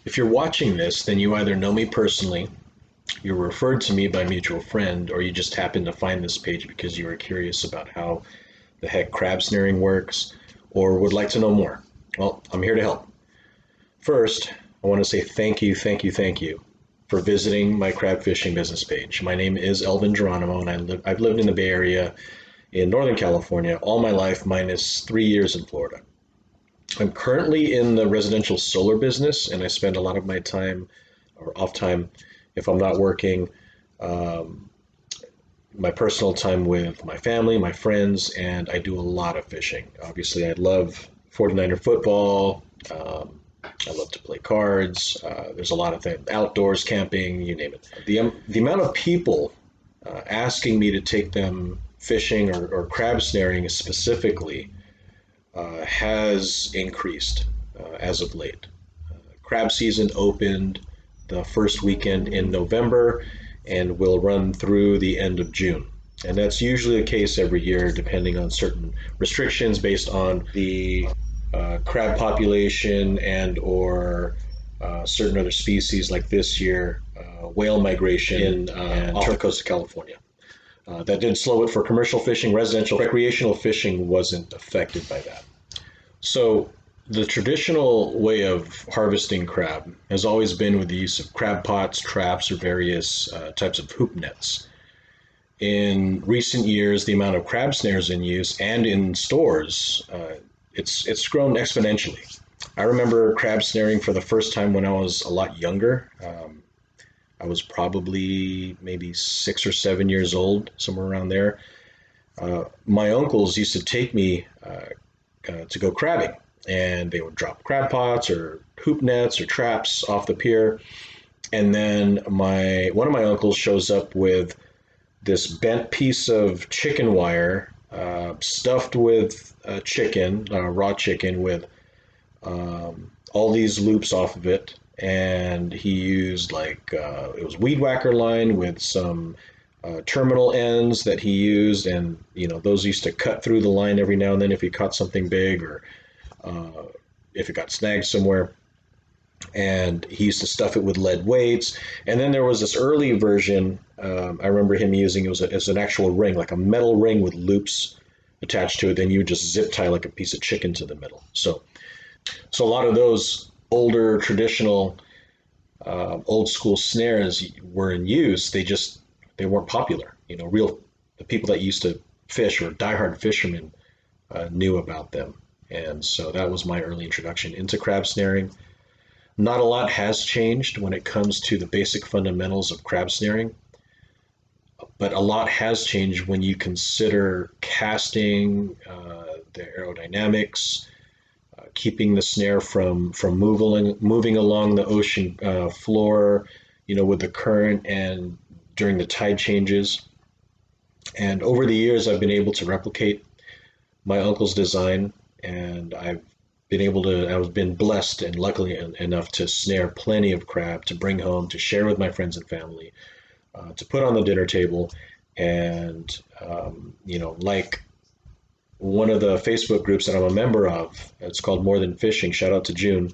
If you're watching this, then you either know me personally, you're referred to me by a mutual friend, or you just happened to find this page because you were curious about how the heck crab snaring works, or would like to know more. Well, I'm here to help. First, I want to say thank you, thank you, thank you for visiting my crab fishing business page. My name is Elvin Geronimo, and I've lived in the Bay Area in Northern California all my life, minus 3 years in Florida. I'm currently in the residential solar business, and I spend a lot of my time or off time, if I'm not working, um, my personal time with my family, my friends, and I do a lot of fishing. Obviously, I love 49er football. I love to play cards. There's a lot of things, outdoors, camping, you name it. The amount of people asking me to take them fishing or crab snaring specifically has increased as of late. Crab season opened the first weekend in November and will run through the end of June. And that's usually the case every year, depending on certain restrictions based on the crab population and or certain other species, like this year, whale migration off the coast of California. That did slow it for commercial fishing. Residential, recreational fishing wasn't affected by that. So the traditional way of harvesting crab has always been with the use of crab pots, traps, or various types of hoop nets. In recent years, the amount of crab snares in use and in stores, it's grown exponentially. I remember crab snaring for the first time when I was a lot younger. I was probably maybe 6 or 7 years old, somewhere around there. My uncles used to take me to go crabbing, and they would drop crab pots or hoop nets or traps off the pier. And then my one of my uncles shows up with this bent piece of chicken wire stuffed with chicken, raw chicken, with all these loops off of it. And he used it was weed whacker line with some terminal ends that he used, and those used to cut through the line every now and then if he caught something big or uh, if it got snagged somewhere. And he used to stuff it with lead weights. And then there was this early version. I remember him using it was an actual ring, like a metal ring with loops attached to it. Then you would just zip tie like a piece of chicken to the middle. So a lot of those older traditional old school snares were in use. They weren't popular. The people that used to fish or diehard fishermen knew about them, and so that was my early introduction into crab snaring. Not a lot has changed when it comes to the basic fundamentals of crab snaring, but a lot has changed when you consider casting, the aerodynamics, keeping the snare from moving along the ocean floor, with the current and during the tide changes. And over the years, I've been able to replicate my uncle's design, and I've been blessed and luckily enough to snare plenty of crab to bring home to share with my friends and family, to put on the dinner table, and like one of the Facebook groups that I'm a member of. It's called More Than Fishing. Shout out to June.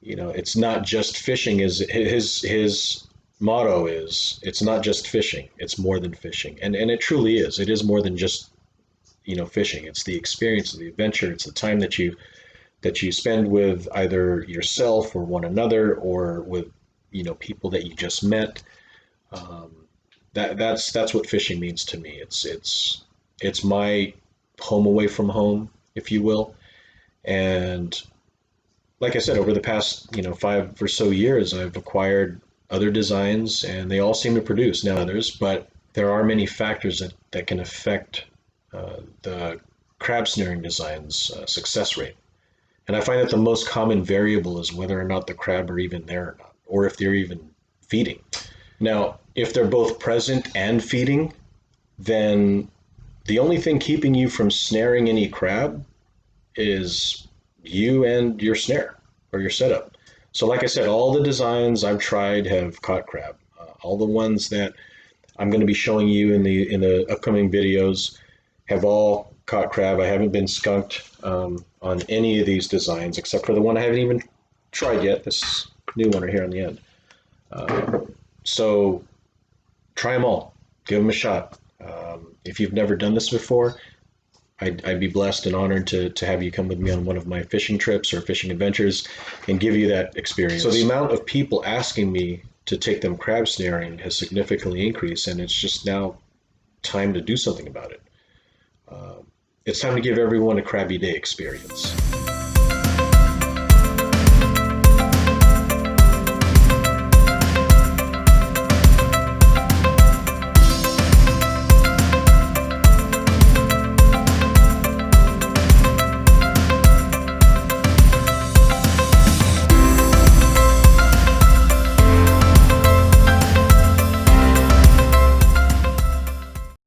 It's not just fishing. Is his motto is it's not just fishing. It's more than fishing, and it truly is. It is more than just fishing. It's the experience, the adventure. It's the time that you spend with either yourself or one another, or with people that you just met. Um, that's what fishing means to me. It's my home away from home, if you will. And like I said, over the past 5 or so years, I've acquired other designs, and they all seem to produce now others, but there are many factors that can affect the crab snaring design's success rate. And I find that the most common variable is whether or not the crab are even there or not, or if they're even feeding. Now, if they're both present and feeding, then the only thing keeping you from snaring any crab is you and your snare or your setup. So, like I said, all the designs I've tried have caught crab. All the ones that I'm going to be showing you in the upcoming videos have all caught crab. I haven't been skunked on any of these designs except for the one I haven't even tried yet. This new one right here on the end. So try them all. Give them a shot. If you've never done this before, I'd be blessed and honored to have you come with me on one of my fishing trips or fishing adventures and give you that experience. So the amount of people asking me to take them crab snaring has significantly increased, and it's just now time to do something about it. It's time to give everyone a Crabby Day experience.